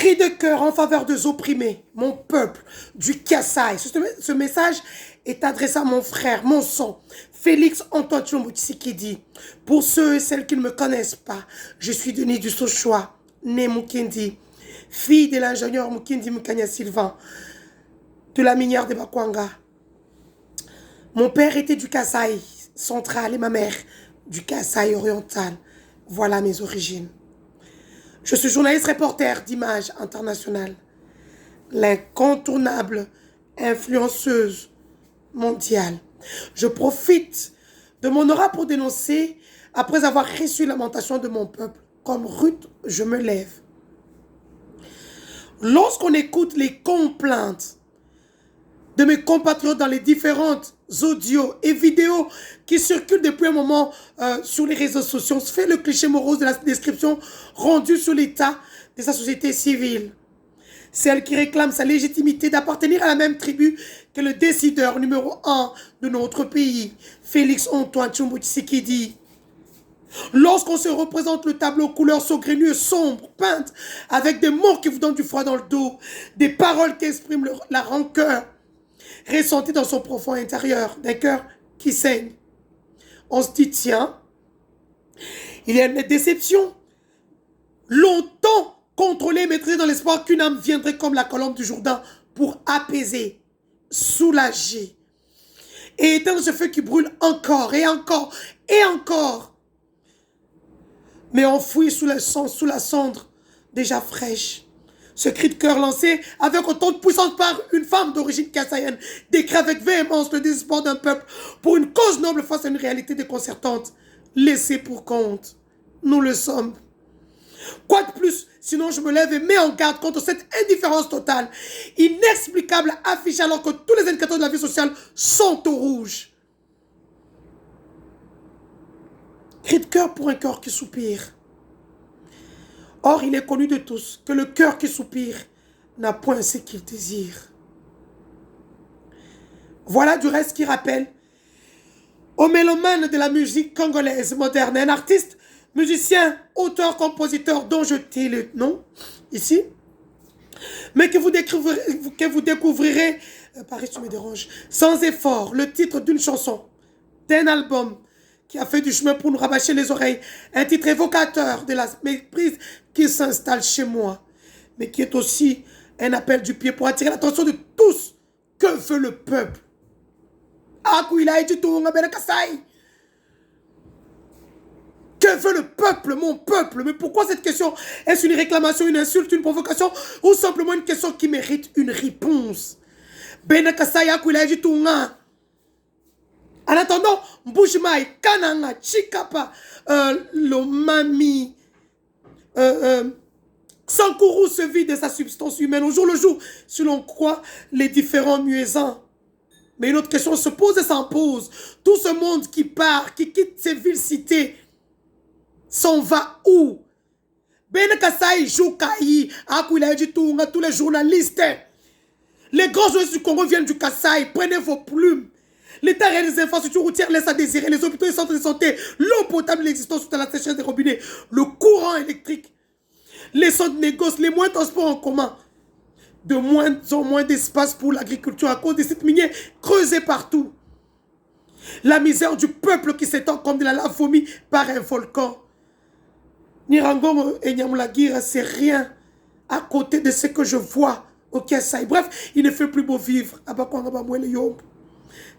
Cri de cœur en faveur des opprimés, mon peuple, du Kasaï. Ce message est adressé à mon frère, mon sang, Félix Antoine Tshilombo Tshisekedi. Pour ceux et celles qui ne me connaissent pas, je suis Denis du Sochoa, né Mukendi, fille de l'ingénieur Mukendi Mukanya Sylvain, de la minière de Bakwanga. Mon père était du Kasaï central et ma mère du Kasaï oriental. Voilà mes origines. Je suis journaliste reporter d'Images Internationales, l'incontournable influenceuse mondiale. Je profite de mon aura pour dénoncer, après avoir reçu la lamentation de mon peuple. Comme Ruth, je me lève. Lorsqu'on écoute les complaintes de mes compatriotes dans les différentes audios et vidéos qui circulent depuis un moment sur les réseaux sociaux, on se fait le cliché morose de la description rendue sur l'état de sa société civile. Celle qui réclame sa légitimité d'appartenir à la même tribu que le décideur numéro 1 de notre pays, Félix Antoine Tshilombo Tshisekedi. Lorsqu'on se représente le tableau aux couleurs saugrenues et sombres, peintes, avec des mots qui vous donnent du froid dans le dos, des paroles qui expriment la rancœur, ressentie dans son profond intérieur, d'un cœur qui saigne. On se dit, tiens, il y a une déception. Longtemps contrôlée et maîtrisée dans l'espoir qu'une âme viendrait comme la colombe du Jourdain pour apaiser, soulager et éteindre ce feu qui brûle encore et encore et encore. Mais enfoui sous le sang, sous la cendre déjà fraîche. Ce cri de cœur lancé avec autant de puissance par une femme d'origine kassaïenne décrit avec véhémence le désespoir d'un peuple pour une cause noble face à une réalité déconcertante. Laissée pour compte. Nous le sommes. Quoi de plus, sinon je me lève et mets en garde contre cette indifférence totale, inexplicable, affichée alors que tous les indicateurs de la vie sociale sont au rouge. Cri de cœur pour un cœur qui soupire. Or, il est connu de tous que le cœur qui soupire n'a point ce qu'il désire. Voilà du reste qui rappelle au mélomane de la musique congolaise moderne, un artiste, musicien, auteur, compositeur dont je tais le nom ici, mais que vous découvrirez Paris, tu me déranges, sans effort, le titre d'une chanson, d'un album qui a fait du chemin pour nous rabâcher les oreilles, un titre évocateur de la méprise qui s'installe chez moi, mais qui est aussi un appel du pied pour attirer l'attention de tous. Que veut le peuple? Que veut le peuple, mon peuple? Mais pourquoi cette question? Est-ce une réclamation, une insulte, une provocation ou simplement une question qui mérite une réponse? En attendant, Mbujimai, Kananga, Chikapa, Lomami, Sankourou se vide de sa substance humaine au jour le jour, selon quoi les différents muezzins. Mais une autre question se pose et s'impose. Tout ce monde qui part, qui quitte ces villes-cités, s'en va où? Ben Kasai, Joukaï, Akuilaïdi Tunga, tous les journalistes. Les grands journalistes du Congo viennent du Kasai, prenez vos plumes. L'État réalise des infrastructures routières laisse à désirer. Les hôpitaux et centres de santé, l'eau potable l'existence sous la sécheresse des robinets, le courant électrique, les centres négocient, les moyens de transport en commun. De moins en moins d'espace pour l'agriculture à cause des sites miniers creusés partout. La misère du peuple qui s'étend comme de la lave vomie par un volcan. Nirangongo et Nyamulagira, c'est rien à côté de ce que je vois au Kasaï. Bref, il ne fait plus beau vivre.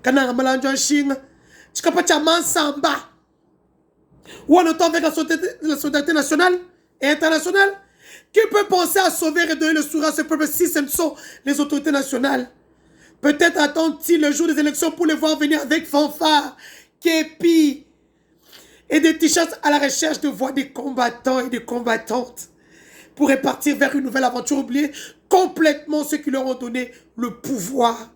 Kananga Malanjo Chine, Chikapacha Mansamba. Ou en autant avec la solidarité nationale et internationale, qui peut penser à sauver et donner le sourire à ce peuple si ce ne sont les autorités nationales? Peut-être attendent-ils le jour des élections pour les voir venir avec fanfare, képi et des t-shirts à la recherche de voix des combattants et des combattantes pour repartir vers une nouvelle aventure, oublier complètement ceux qui leur ont donné le pouvoir.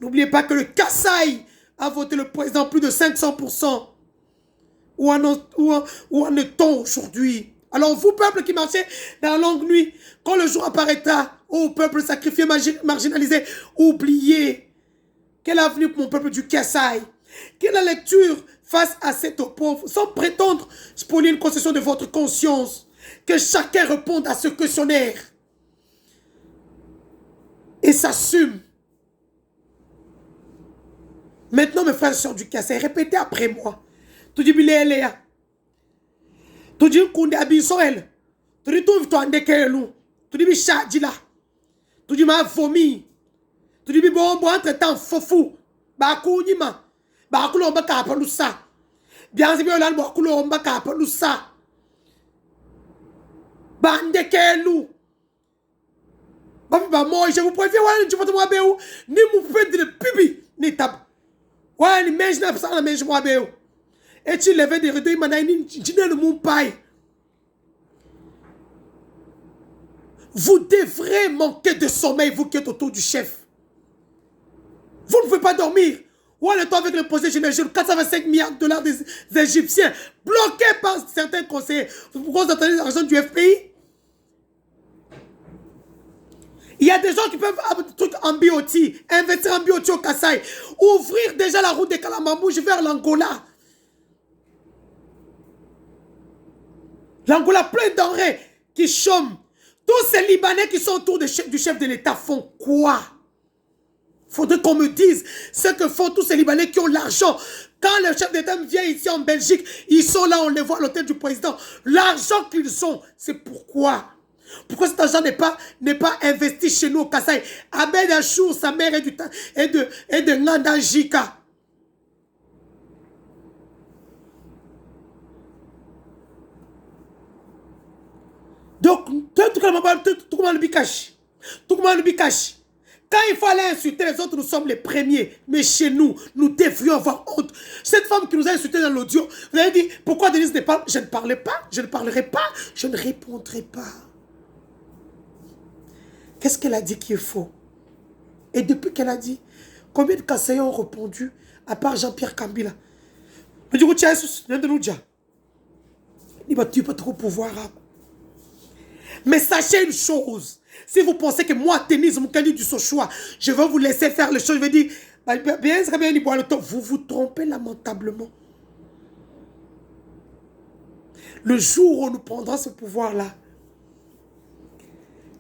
N'oubliez pas que le Kasaï a voté le président plus de 500%. Où en est-on aujourd'hui? Alors vous, peuple qui marchez dans la longue nuit, quand le jour apparaîtra, ô peuple sacrifié, marginalisé, oubliez. Quel avenir pour mon peuple du Kasaï? Quelle est la lecture face à cette pauvre, sans prétendre spolier une concession de votre conscience? Que chacun réponde à ce questionnaire. s'assume. Maintenant, mes frères et sœurs du Kassai, répétez après moi. Tu dis, Biléléa. Tu dis, Koundé Abinsoel. Tu dis, tu dis, Andekelou. Tu dis, Bichadila. Tu dis, ma vomi. Tu dis, bon, entre-temps, fofou. Bakounima. Bakoulon baka palousa. Bien, c'est bien, là, bakoulon baka palousa. Bandekelou. Moi, je vous préfère, je vais te voir, ni vous faites de pipi, ni tab. Ouais, ni mange n'a pas la mange moi, et tu levais des rideaux, il m'a dit, tu n'es mon paille. Vous devrez manquer de sommeil, vous qui êtes autour du chef. Vous ne pouvez pas dormir. Ouais, le temps avec le posé général, 425 milliards de dollars des Égyptiens, bloqués par certains conseillers. Pourquoi vous attendez l'argent du FPI? Il y a des gens qui peuvent avoir des trucs en bioti, investir en bioti au Kassai, ouvrir déjà la route de Kalamambouche vers l'Angola. L'Angola plein de denrées qui chôment. Tous ces Libanais qui sont autour du chef de l'État font quoi? Faudrait qu'on me dise ce que font tous ces Libanais qui ont l'argent. Quand le chef d'État vient ici en Belgique, ils sont là, on les voit à l'hôtel du président. L'argent qu'ils ont, c'est pourquoi? Pourquoi cet argent n'est pas investi chez nous au Kassai? Abed Achour, sa mère est de Ngandajika. Donc, tout le bikash. Quand il fallait insulter les autres, nous sommes les premiers. Mais chez nous, nous devrions avoir honte. Cette femme qui nous a insultés dans l'audio, vous avez dit, pourquoi Denise ne parle pas? Je ne parlais pas, je ne parlerai pas, je ne répondrai pas. Qu'est-ce qu'elle a dit qui est faux? Et depuis qu'elle a dit, combien de Kassaïens ont répondu, à part Jean-Pierre Kambila? Mais du coup, tu as il va pas trop pouvoir. Mais sachez une chose, si vous pensez que moi, Denise Moukandi du Sochoa, je vais vous laisser faire les choses, je vais dire, vous vous trompez lamentablement. Le jour où nous prendrons ce pouvoir-là,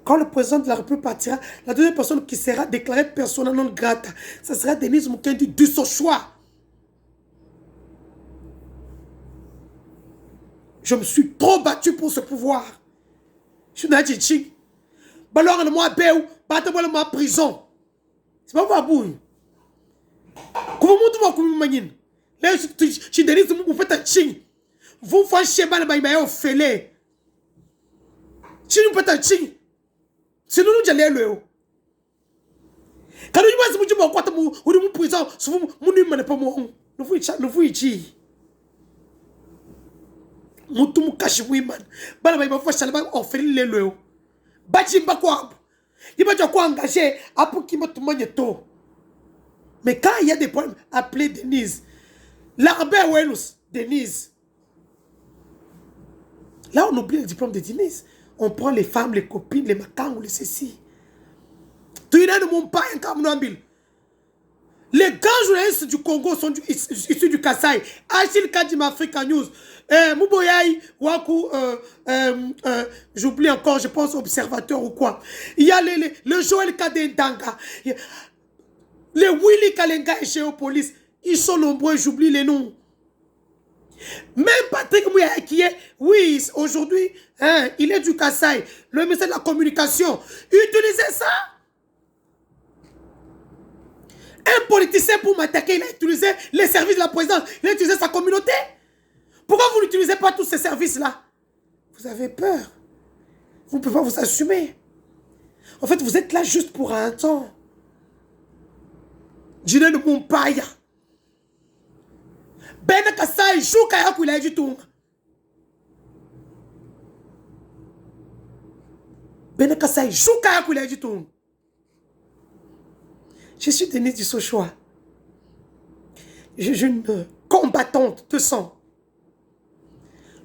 quand le président de la République partira, la deuxième personne qui sera déclarée persona non grata, ce sera Denise Moukandi du Sochoa. Je me suis trop battu pour ce pouvoir. Je suis dans la Tchétchik. Alors, moi, Béou, battez-moi ma prison. C'est pas ma bouille. Comment vous m'avez là, je Denise, vous faites un ching. Vous faites chez Bana Baïmaïa au fêlé. Si nous faites un ching, sinon nous allons le haut. Quand nous disons que vous avez une prison, vous n'avez pas mon. Nous vous ici. Mutumu kashiwiman bana ba fa shalaba ofeli le haut. Bajimba kwa. Il va dire quoi engagé après qui m'a tout to. Mais quand il y a des problèmes, appelez Denise. L'Arbert Wenus, Denise. Là, on oublie le diplôme de Denise. On prend les femmes, les copines, les makang ou les ceci. Tu n'as de mon pas un kamnambil. Les grands journalistes du Congo sont issus du Kassai. Achille Kadima Africa News. Mouboyaï, Waku, j'oublie encore, je pense, Observateur ou quoi. Il y a le Joël Kadendanga. Les Willy Kalenga et Géopolis. Ils sont nombreux, j'oublie les noms. Même Patrick Mouya qui est, oui, aujourd'hui, hein, il est du Kassai. Le ministère de la Communication. Utilisez ça. Un politicien pour m'attaquer, il a utilisé les services de la présidence. Il a utilisé sa communauté. Pourquoi vous n'utilisez pas tous ces services-là? Vous avez peur. Vous ne pouvez pas vous assumer. En fait, vous êtes là juste pour un temps. Dîner de mon païa. Ben Kassai, Chouka Kula du tout. Ben Kassai, Chouka Kula du tout. Je suis Denise du Sochoa. Je suis une combattante de sang.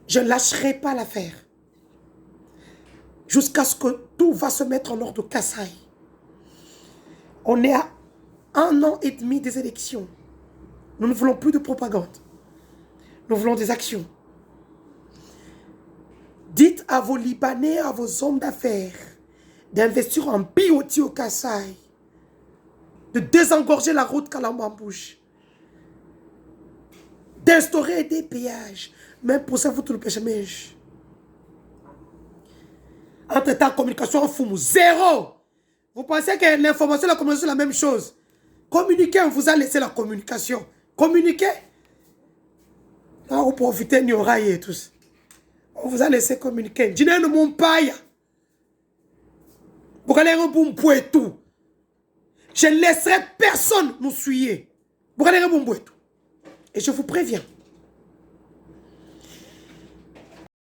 Je ne lâcherai pas l'affaire. Jusqu'à ce que tout va se mettre en ordre au Kassai. On est à 1 an et demi des élections. Nous ne voulons plus de propagande. Nous voulons des actions. Dites à vos Libanais, à vos hommes d'affaires, d'investir en BOT au Kassai. de désengorger la route Kalambambouche, d'instaurer des péages. Même pour ça, vous tout le péché. Entre-temps, communication en foumou, zéro. Vous pensez que l'information et la communication c'est la même chose. Communiquer, on vous a laissé la communication. Communiquer. Là, vous profitez, n'y aura et tous. On vous a laissé communiquer. Dîner ne mon paille. Vous allez un et tout. Je ne laisserai personne nous suyer. Vous allez un tout. Et je vous préviens.